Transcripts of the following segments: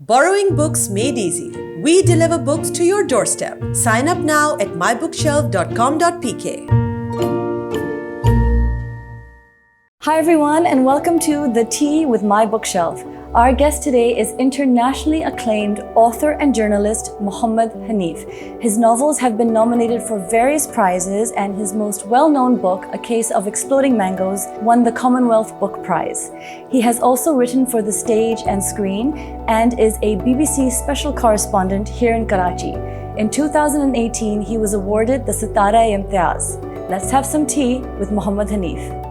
Borrowing books made easy. We deliver books to your doorstep. Sign up now at mybookshelf.com.pk. Hi everyone and welcome to The Tea with My Bookshelf. Our guest today is internationally acclaimed author and journalist Mohammed Hanif. His novels have been nominated for various prizes and his most well-known book, A Case of Exploding Mangoes, won the Commonwealth Book Prize. He has also written for the stage and screen and is a BBC special correspondent here in Karachi. In 2018, he was awarded the Sitara-e-Imtiaz. Let's have some tea with Mohammed Hanif.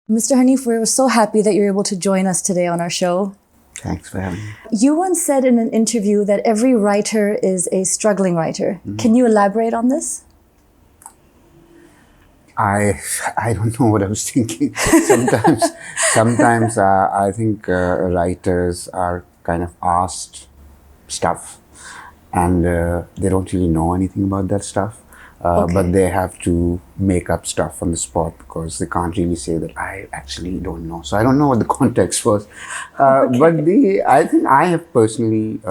Mr. Hanif, we're so happy that you're able to join us today on our show. Thanks for having me. You once said in an interview that every writer is a struggling writer. Can you elaborate on this? I don't know what I was thinking. Sometimes I think writers are kind of asked stuff and they don't really know anything about that stuff. But they have to make up stuff on the spot because they can't really say that I actually don't know. So I don't know what the context was. But I think I have personally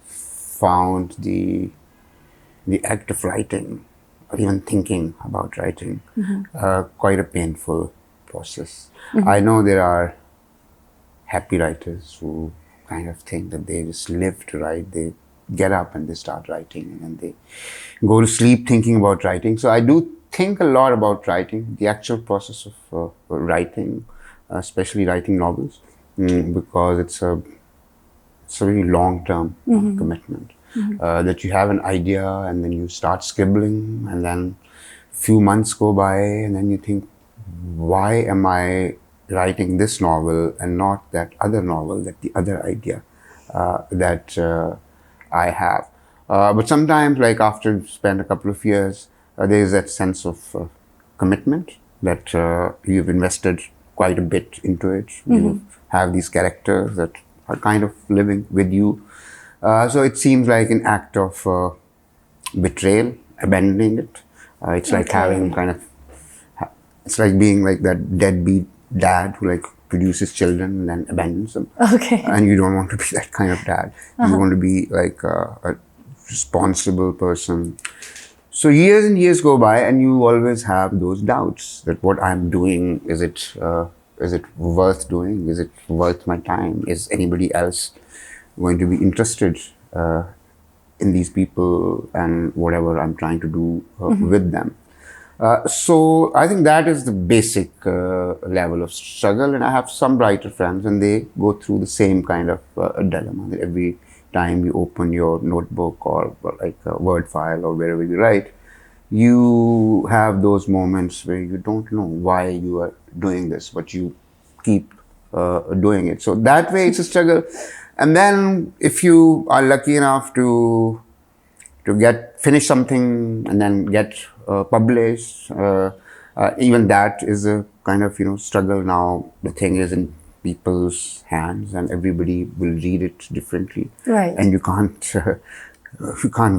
found the act of writing, or even thinking about writing, quite a painful process. I know there are happy writers who kind of think that they just live to write. They get up and they start writing and then they go to sleep thinking about writing. So I do think a lot about writing, the actual process of writing, especially writing novels, because it's a very long-term commitment. That you have an idea and then you start scribbling and then a few months go by and then you think, why am I writing this novel and not that other novel, that the other idea that I have. But sometimes, like after you spend a couple of years, there is that sense of commitment that you've invested quite a bit into it. You have these characters that are kind of living with you. So it seems like an act of betrayal, abandoning it. It's like having it's like being like that deadbeat dad who like produces children and then abandons them. And you don't want to be that kind of dad. You want to be like a responsible person. So years and years go by and you always have those doubts that what I'm doing, is it worth doing? Is it worth my time? Is anybody else going to be interested in these people and whatever I'm trying to do with them? So I think that is the basic level of struggle, and I have some writer friends and they go through the same kind of dilemma. That every time you open your notebook or like a Word file or wherever you write, you have those moments where you don't know why you are doing this, but you keep doing it. So that way it's a struggle. And then if you are lucky enough to finish something and then get published, even that is a kind of struggle. Now the thing is in people's hands and everybody will read it differently, and you can't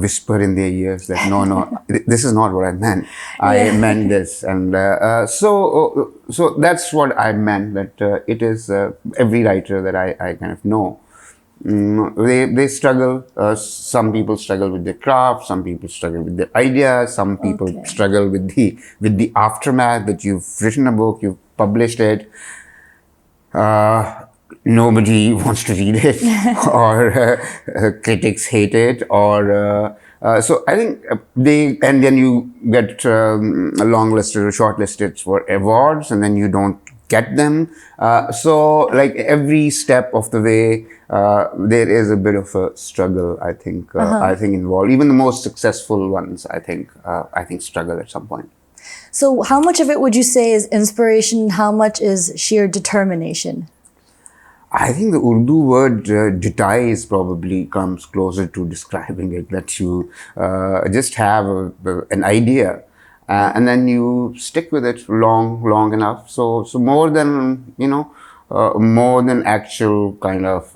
whisper in their ears that no this is not what I meant. I meant this. And so that's what I meant, that it is every writer that I kind of know, they struggle. Some people struggle with their craft, some people struggle with their ideas, some people struggle with the aftermath, that you've written a book, you've published it, nobody wants to read it, or critics hate it, or so I think and then you get longlisted or shortlisted for awards and then you don't get them. So like every step of the way, there is a bit of a struggle, I think, involved. Even the most successful ones, I think struggle at some point. So how much of it would you say is inspiration? How much is sheer determination? I think the Urdu word details probably comes closer to describing it, that you just have an idea and then you stick with it long enough. So more than, more than actual kind of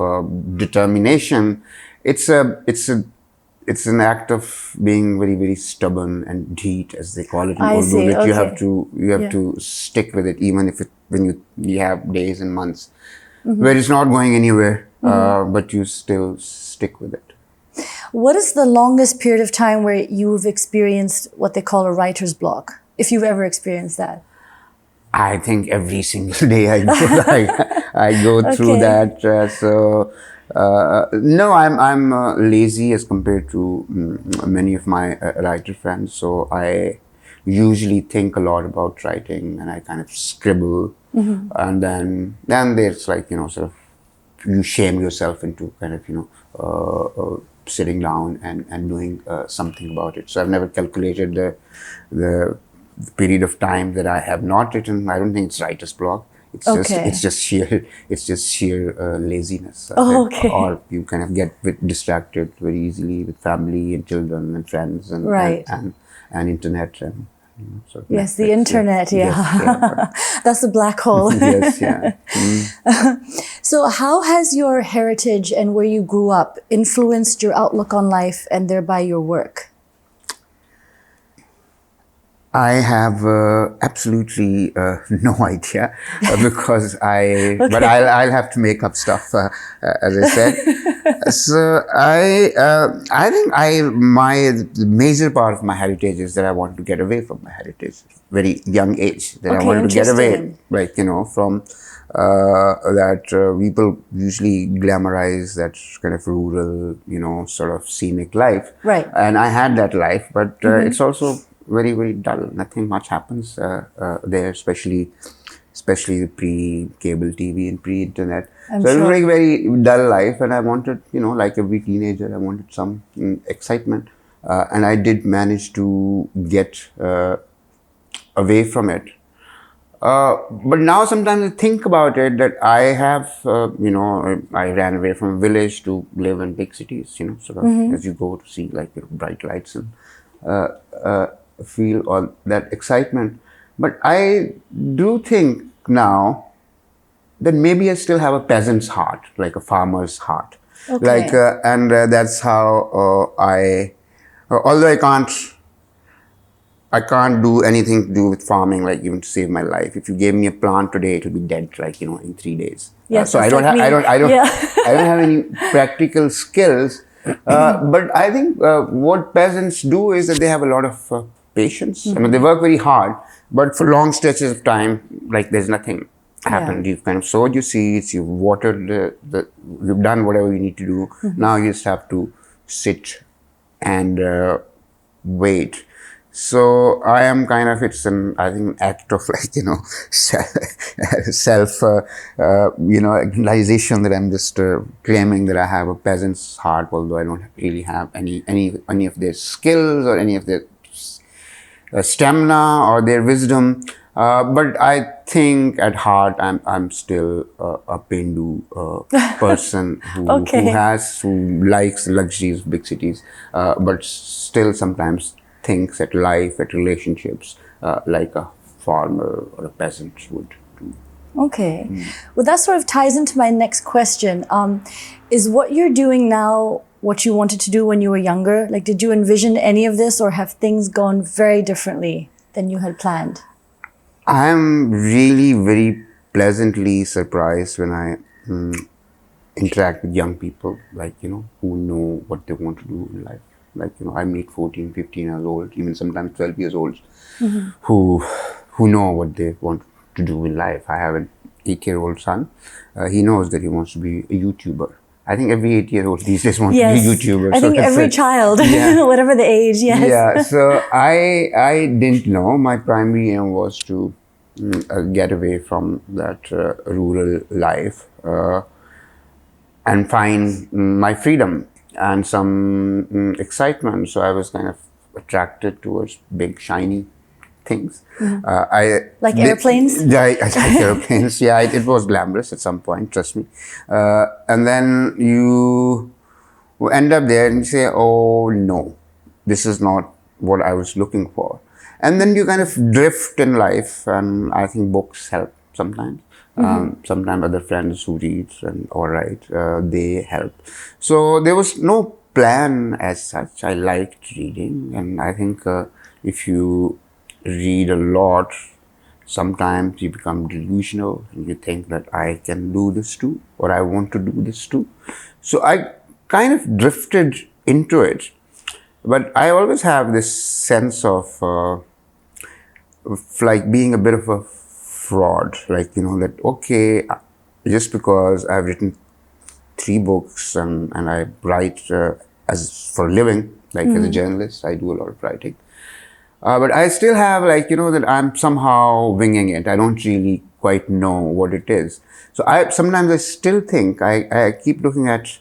determination, it's an act of being very, very stubborn and dheet, as they call it in I Urdu, see, that you okay. have to stick with it, even if when you have days and months where it's not going anywhere, but you still stick with it. What is the longest period of time where you've experienced what they call a writer's block, if you've ever experienced that? I think every single day I go through Okay. that. No, I'm lazy as compared to many of my writer friends. So I usually think a lot about writing, and I kind of scribble, and then there's like, sort of, you shame yourself into kind of, sitting down and doing something about it. So I've never calculated the period of time that I have not written. I don't think it's writer's block. Okay. It's just sheer laziness. I Oh, think. okay. Or you kind of get distracted very easily with family and children and friends and Right. and internet and so Yes, the Netflix, internet, yeah. Yes, yeah. That's a black hole. Yes, yeah. So how has your heritage and where you grew up influenced your outlook on life and thereby your work? I have absolutely no idea because but I'll have to make up stuff as I said. So I think the major part of my heritage is that I want to get away from my heritage, very young age, that I Okay, wanted to get away, interesting. like, from that people usually glamorize that kind of rural, sort of scenic life. Right. And I had that life, but it's also very, very dull. Nothing much happens there, especially pre-cable TV and pre-internet. I'm So it was sure. a very, very dull life, and I wanted, like every teenager, I wanted some excitement, and I did manage to get away from it. But now sometimes I think about it that I have, I ran away from a village to live in big cities, sort of as you go to see like bright lights and feel all that excitement. But I do think now that maybe I still have a peasant's heart, like a farmer's heart. Okay. Like, and that's how although I can't do anything to do with farming, like even to save my life. If you gave me a plant today, it will be dead, like, in 3 days. Yes, So I that's don't like have, me. I don't Yeah. I don't have any practical skills. But I think what peasants do is that they have a lot of patience. I mean, they work very hard, but for long stretches of time, like there's nothing happened. Yeah. You've kind of sowed your seeds, you've watered you've done whatever you need to do. Now you just have to sit and wait. So I am kind of, it's I think an act of like, self, acknowledgement that I'm just claiming that I have a peasant's heart, although I don't really have any of their skills or any of their stamina or their wisdom. But I think at heart I'm still a Pendu person Okay. who likes the luxuries of big cities, but still sometimes thinks at life, at relationships, like a farmer or a peasant would do. Okay. Well, that sort of ties into my next question. Is what you're doing now what you wanted to do when you were younger? Like, did you envision any of this, or have things gone very differently than you had planned? I'm really very pleasantly surprised when I interact with young people, like, who know what they want to do in life. Like, I meet 14, 15 years old, even sometimes 12 years old, who know what they want to do in life. I have an 8-year-old son. He knows that he wants to be a YouTuber. I think every 8-year-old these days wants to be a YouTuber. I think every child, whatever the age, yes. Yeah, so I didn't know. My primary aim was to get away from that rural life and find my freedom and some excitement. So I was kind of attracted towards big, shiny things. Like airplanes? Yeah, I like airplanes. Yeah, it was glamorous at some point, trust me. And then you end up there and you say, oh no, this is not what I was looking for. And then you kind of drift in life, and I think books help sometimes. Sometimes other friends who read or write, they help. So there was no plan as such. I liked reading, and I think if you read a lot, sometimes you become delusional and you think that I can do this too, or I want to do this too. So I kind of drifted into it. But I always have this sense of like being a bit of a fraud, like, that, okay, just because I've written 3 books and I write as for a living, like as a journalist, I do a lot of writing. But I still have that I'm somehow winging it. I don't really quite know what it is. So sometimes I still think, I keep looking at,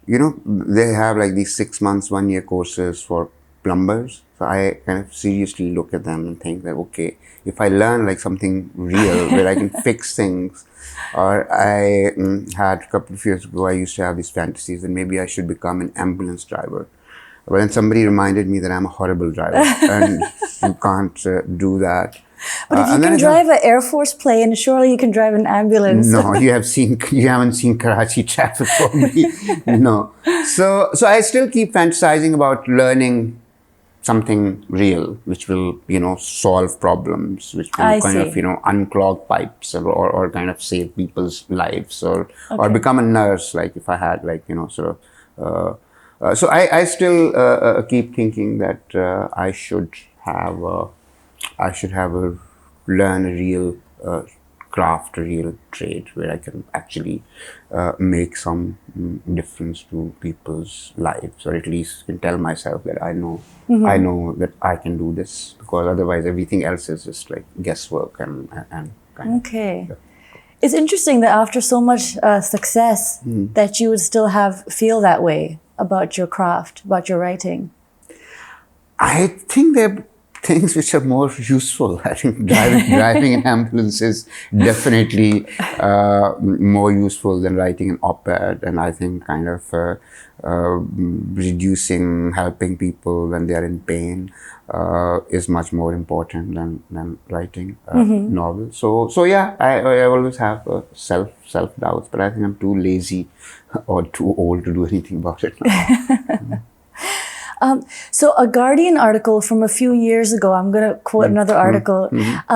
they have like these 6 months, 1 year courses for plumbers. So I kind of seriously look at them and think that, okay, if I learn like something real where I can fix things, or I had a couple of years ago, I used to have these fantasies that maybe I should become an ambulance driver. But then somebody reminded me that I'm a horrible driver and you can't do that. But if you can drive an Air Force plane, surely you can drive an ambulance. No, you haven't seen Karachi traffic probably. No. So I still keep fantasizing about learning something real, which will, solve problems, which will unclog pipes or kind of save people's lives or become a nurse, like if I had so I still keep thinking that I should have learn a real craft, a real trade where I can actually make some difference to people's lives, or at least can tell myself that I know that I can do this, because otherwise everything else is just like guesswork and kind Okay. It's interesting that after so much success that you would still feel that way about your craft, about your writing. I think there are things which are more useful. I think driving an ambulance is definitely more useful than writing an op-ed, and I think kind of helping people when they are in pain is much more important than writing a novel. So yeah, I always have self-doubts, but I think I'm too lazy or too old to do anything about it now. So a Guardian article from a few years ago, I'm going to quote another article,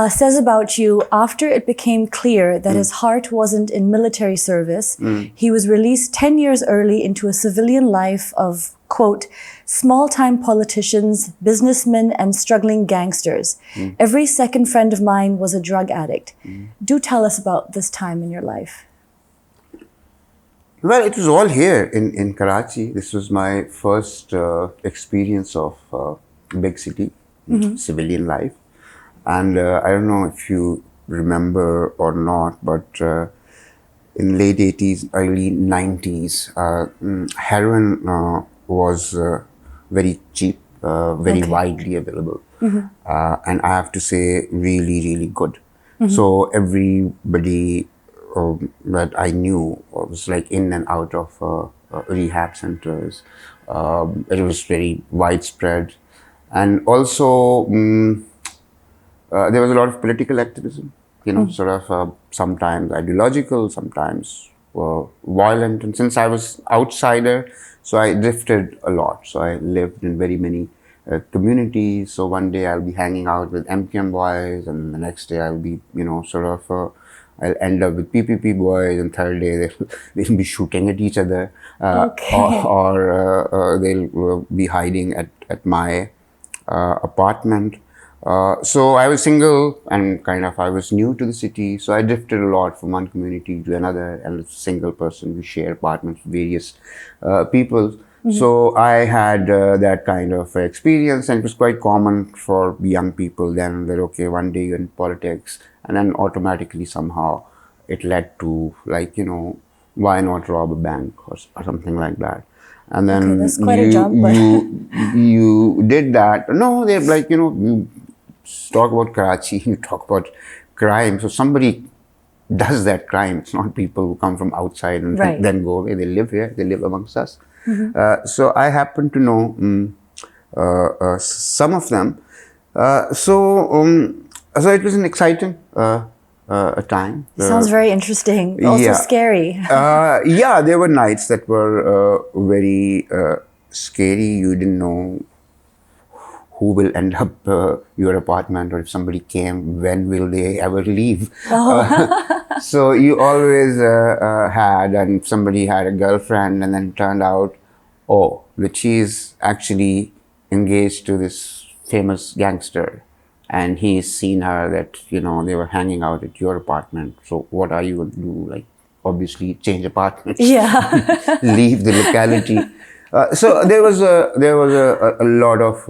says about you, after it became clear that his heart wasn't in military service, he was released 10 years early into a civilian life of, quote, small-time politicians, businessmen, and struggling gangsters. Every second friend of mine was a drug addict. Do tell us about this time in your life. Well, it was all here in Karachi. This was my first experience of big city, civilian life. And I don't know if you remember or not, but in late 80s, early 90s, heroin was very cheap, very widely available. And I have to say, really, really good. So everybody that I knew was like in and out of rehab centers. It was very widespread. And also, there was a lot of political activism, sort of sometimes ideological, sometimes violent. And since I was outsider, so I drifted a lot. So I lived in very many communities. So one day I'll be hanging out with MPM boys, and the next day I'll be, I'll end up with PPP boys, and third day they'll be shooting at each other, or they'll be hiding at my apartment. So I was single and I was new to the city, so I drifted a lot from one community to another, and as a single person, we share apartments with various people. So I had that kind of experience, and it was quite common for young people then that, okay, one day you're in politics, and then automatically somehow it led to why not rob a bank or something like that. And then that's quite a jump, but you did that. No, they're you talk about Karachi, you talk about crime. So somebody does that crime. It's not people who come from outside and then go away. They live here. They live amongst us. So I happen to know some of them. So it was an exciting time. Sounds very interesting, but also scary. Yeah, there were nights that were very scary. You didn't know who will end up your apartment, or if somebody came, when will they ever leave? So you always had, and somebody had a girlfriend, and then it turned out, oh, that she's actually engaged to this famous gangster, and he's seen her, that, you know, they were hanging out at your apartment. So what are you going to do? Like, obviously change apartments. Yeah. Leave the locality. So there was a lot of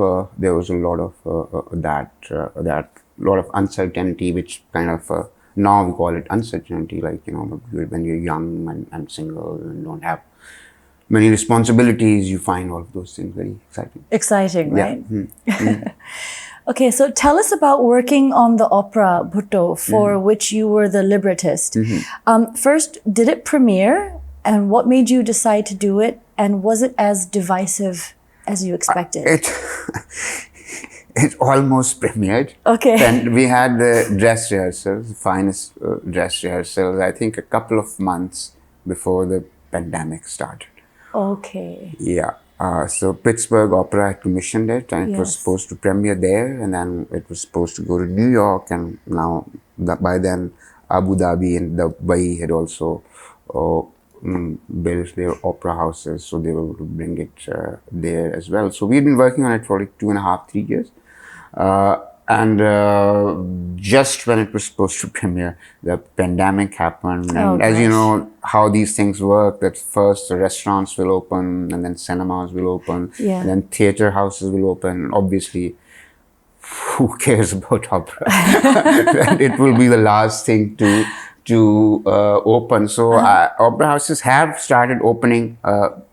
lot of uncertainty, which kind of now we call it uncertainty. Like, you know, when you're young and single and don't have many responsibilities, you find all of those things very exciting. Exciting, right? Yeah. Okay, so tell us about working on the opera Bhutto, for which you were the librettist. First, did it premiere, and what made you decide to do it? And was it as divisive as you expected? It almost premiered. Okay. And we had the dress rehearsals, the finest dress rehearsals, I think a couple of months before the pandemic started. Okay. Yeah. So Pittsburgh Opera had commissioned it, and it was supposed to premiere there, and then it was supposed to go to New York, and now by then Abu Dhabi and Dubai had also built their opera houses, so they were able to bring it there as well. So we'd been working on it for like 2.5, 3 years. And just when it was supposed to premiere, the pandemic happened. And as you know, how these things work, that first the restaurants will open, and then cinemas will open, and then theater houses will open. Obviously, who cares about opera? And it will be the last thing to open. So opera houses have started opening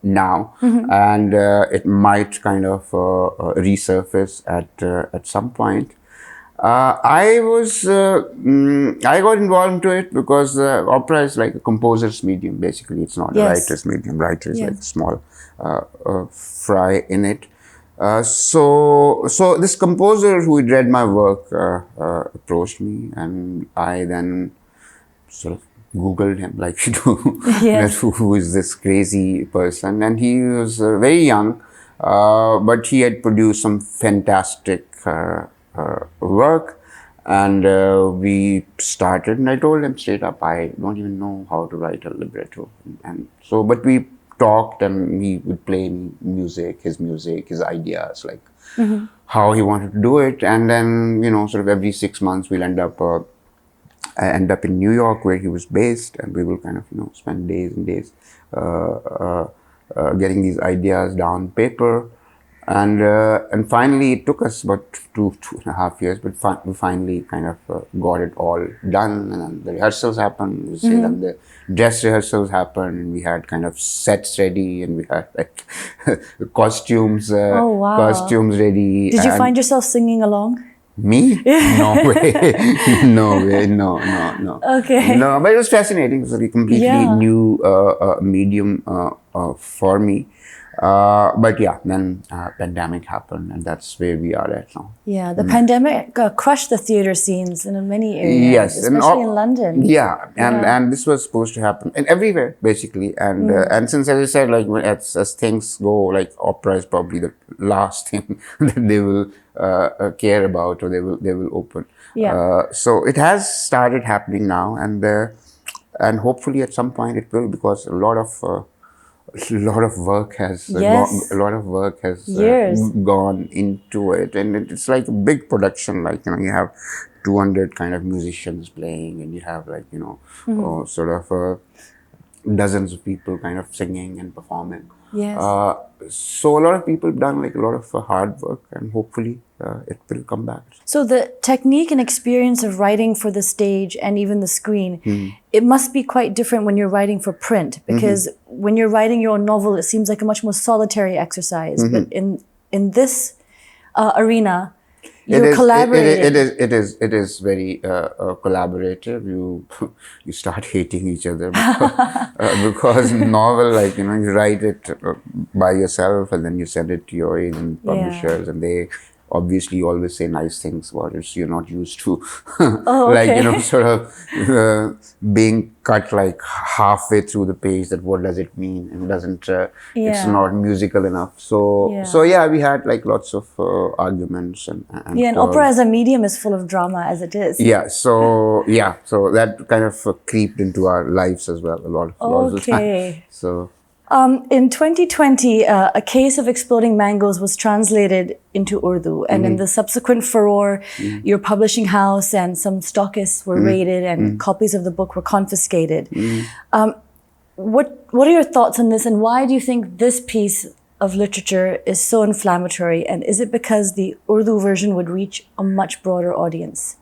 now, and it might kind of resurface at some point. I got involved into it because opera is like a composer's medium. Basically, it's not a writer's medium. Writer is like a small fry in it. So this composer who had read my work approached me, and I then sort of Googled him, like you do. Who is this crazy person? And he was very young, but he had produced some fantastic work, and we started, and I told him straight up, I don't even know how to write a libretto. And so, but we talked, and he would play music, his ideas, like how he wanted to do it. And then, you know, sort of every 6 months we'll end up in New York, where he was based, and we will kind of, you know, spend days and days getting these ideas down paper. And finally, it took us about 2.5 years, but we finally kind of got it all done. And then the rehearsals happened. Then the dress rehearsals happened, and we had kind of sets ready, and we had like costumes ready. Did you find yourself singing along? Me? No way. No way. No. Okay. No, but it was fascinating. It was a completely new medium for me. But yeah, then pandemic happened, and that's where we are at now. Yeah, the pandemic crushed the theater scenes in many areas, especially in London. Yeah, and this was supposed to happen and everywhere, basically. And since, as I said, like as things go, like opera is probably the last thing that they will care about, or they will open. Yeah. So it has started happening now, and hopefully at some point it will, because a lot of work has gone into it, and it's like a big production. Like, you know, you have 200 kind of musicians playing, and you have, like, you know, sort of dozens of people kind of singing and performing. Yes. So a lot of people have done like a lot of hard work, and hopefully it will come back. So the technique and experience of writing for the stage and even the screen, it must be quite different when you're writing for print, because when you're writing your own novel, it seems like a much more solitary exercise. But in this arena, You're collaborating. It is very collaborative. You start hating each other because novel, like, you know, you write it by yourself and then you send it to your agent publishers, and they obviously always say nice things about it. So you're not used to like, you know, sort of being cut like halfway through the page, that what does it mean, and doesn't it's not musical enough. So yeah, we had like lots of arguments and and opera as a medium is full of drama as it is. So that kind of creeped into our lives as well a lot of the time. So in 2020, A Case of Exploding Mangoes was translated into Urdu, and in the subsequent furore, your publishing house and some stockists were raided, and copies of the book were confiscated. What are your thoughts on this, and why do you think this piece of literature is so inflammatory? And is it because the Urdu version would reach a much broader audience?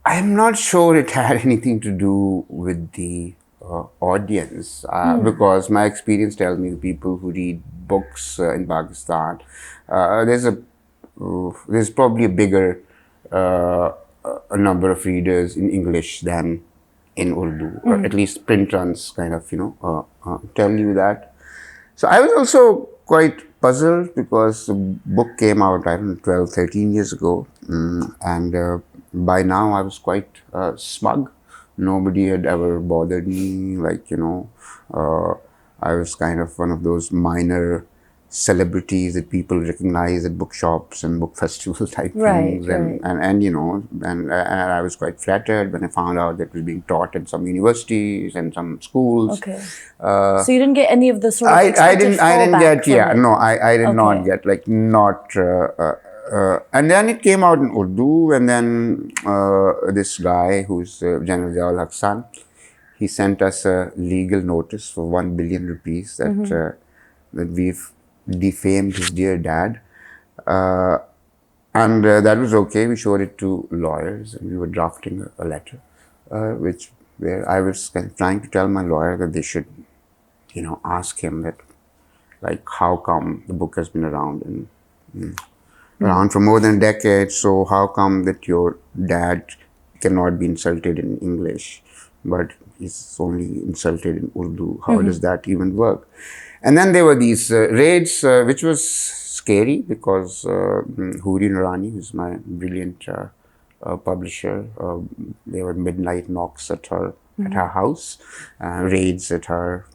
I'm not sure it had anything to do with the audience, because my experience tells me the people who read books in Pakistan, there's probably a bigger a number of readers in English than in Urdu, or at least print runs kind of, you know, tell you that. So I was also quite puzzled because the book came out, I don't know, 12, 13 years ago, and by now I was quite smug. Nobody had ever bothered me, like, you know, I was kind of one of those minor celebrities that people recognize at bookshops and book festival type things, and you know, and I was quite flattered when I found out that it was being taught in some universities and some schools. So you didn't get any of the sort of I didn't get I did not get, like, not and then it came out in Urdu, and then this guy who's General Ziaul Haq Khan, he sent us a legal notice for 1 billion rupees that that we've defamed his dear dad, and that was okay. We showed it to lawyers, and we were drafting a letter, where I was kind of trying to tell my lawyer that they should, you know, ask him that, like, how come the book has been around around for more than a decade, so how come that your dad cannot be insulted in English, but he's only insulted in Urdu? How does that even work? And then there were these raids, which was scary because Huri Nurani, who's my brilliant publisher, there were midnight knocks at her house, raids at her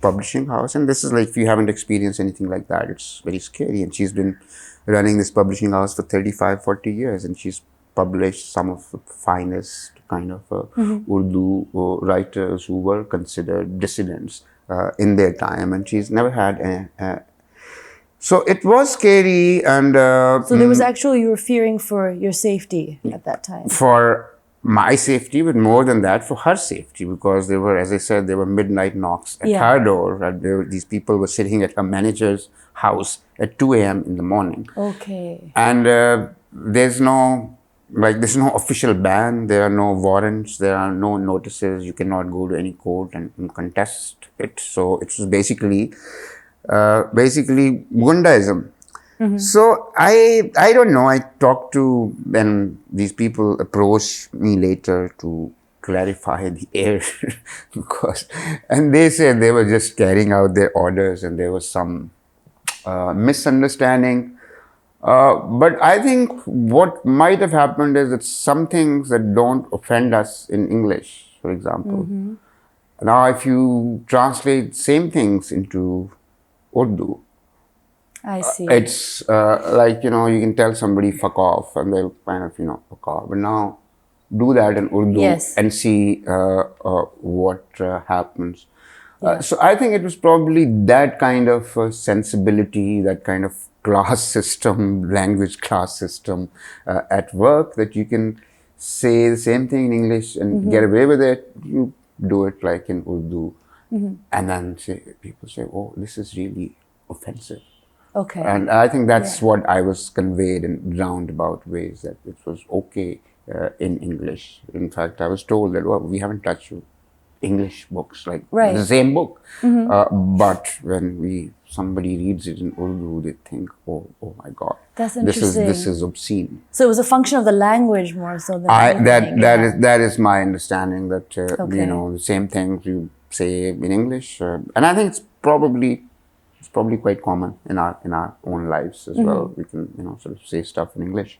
publishing house, and this is like, if you haven't experienced anything like that, it's very scary. And she's been running this publishing house for 35, 40 years, and she's published some of the finest kind of Urdu writers who were considered dissidents in their time, and she's never had so it was scary. And so there was actually, you were fearing for your safety at that time. For my safety, but more than that, for her safety, because there were, as I said, there were midnight knocks at her door, and these people were sitting at her manager's house at 2 a.m. in the morning. And there's no official ban, there are no warrants, there are no notices, you cannot go to any court and contest it. So it was basically Gundaism. So I don't know, I talked to, when these people approached me later to clarify the air and they said they were just carrying out their orders and there was some misunderstanding. But I think what might have happened is that some things that don't offend us in English, for example, now if you translate same things into Urdu, I see. It's like, you know, you can tell somebody fuck off and they'll kind of, you know, fuck off. But now do that in Urdu and see what happens. So I think it was probably that kind of sensibility, that kind of class system, language class system at work, that you can say the same thing in English and get away with it. You do it like in Urdu, and then people say, oh, this is really offensive. And I think that's what I was conveyed in roundabout ways, that it was okay in English. In fact, I was told that, well, we haven't touched you English books, like Right. the same book. But when somebody reads it in Urdu, they think, oh my God, That's this interesting. is obscene. So it was a function of the language more so than anything. That is my understanding, that Okay. you know, the same things you say in English, and I think it's probably quite common in our own lives as well. We can, you know, sort of say stuff in English,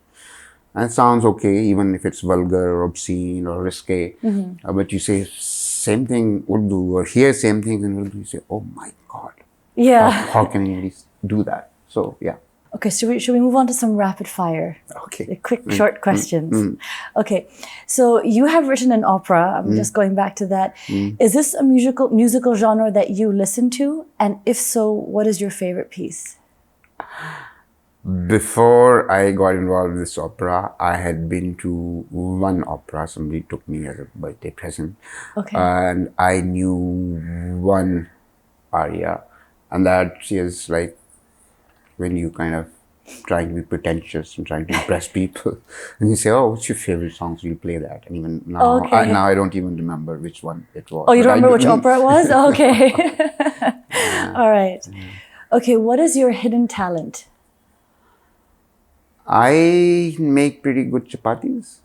and it sounds okay even if it's vulgar or obscene or risque. But you say same thing Urdu, or hear same things in Urdu, you say, oh my God, Yeah. how can anybody do that? So yeah. Okay, should we move on to some rapid fire? Okay. The quick, short questions. Okay, so you have written an opera. I'm just going back to that. Is this a musical genre that you listen to? And if so, what is your favorite piece? Before I got involved with this opera, I had been to one opera. Somebody took me as a birthday present. Okay. And I knew one aria. And that is like when you kind of trying to be pretentious and trying to impress people. And you say, oh, what's your favorite song? So you play that. And even now, Okay. I don't even remember which one it was. Oh, you But don't remember which opera it was? Okay. All right. Okay, what is your hidden talent? I make pretty good chapatis.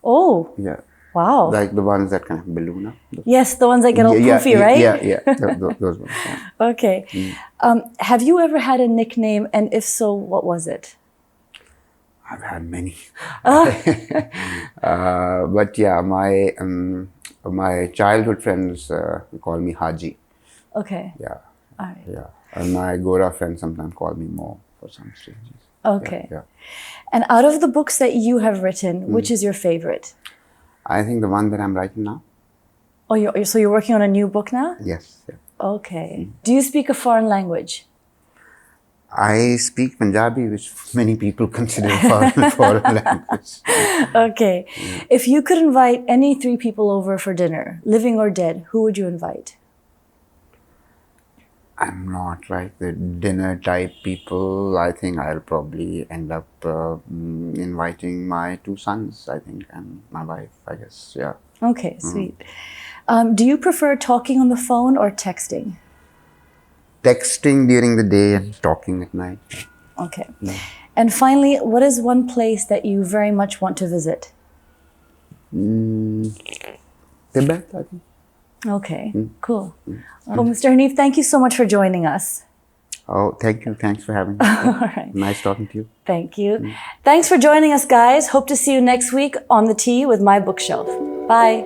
Oh, Yeah. wow. Like the ones that kind of balloon up. Yes, the ones that get all poofy, right? Yeah. Those ones. Yeah. Okay. Have you ever had a nickname, and if so, what was it? I've had many. But yeah, my childhood friends call me Haji. Okay. Yeah. All right. Yeah. And my Gora friends sometimes call me Mo for some strange reason. Okay. Yeah. And out of the books that you have written, which is your favorite? I think the one that I'm writing now. Oh, so you're working on a new book now? Yes. Yeah. Okay. Do you speak a foreign language? I speak Punjabi, which many people consider foreign language. Okay. If you could invite any 3 people over for dinner, living or dead, who would you invite? I'm not like the dinner type people. I think I'll probably end up inviting my 2 sons, I think, and my wife, I guess. Yeah. Okay, sweet. Do you prefer talking on the phone or texting? Texting during the day and talking at night. Okay. And finally, what is one place that you very much want to visit? Tibet, I think. Okay, cool. Well, Mr. Hanif, thank you so much for joining us. Oh, thank you. Thanks for having me. All right. Nice talking to you. Thank you. Thanks for joining us, guys. Hope to see you next week on The Tea with My Bookshelf. Bye.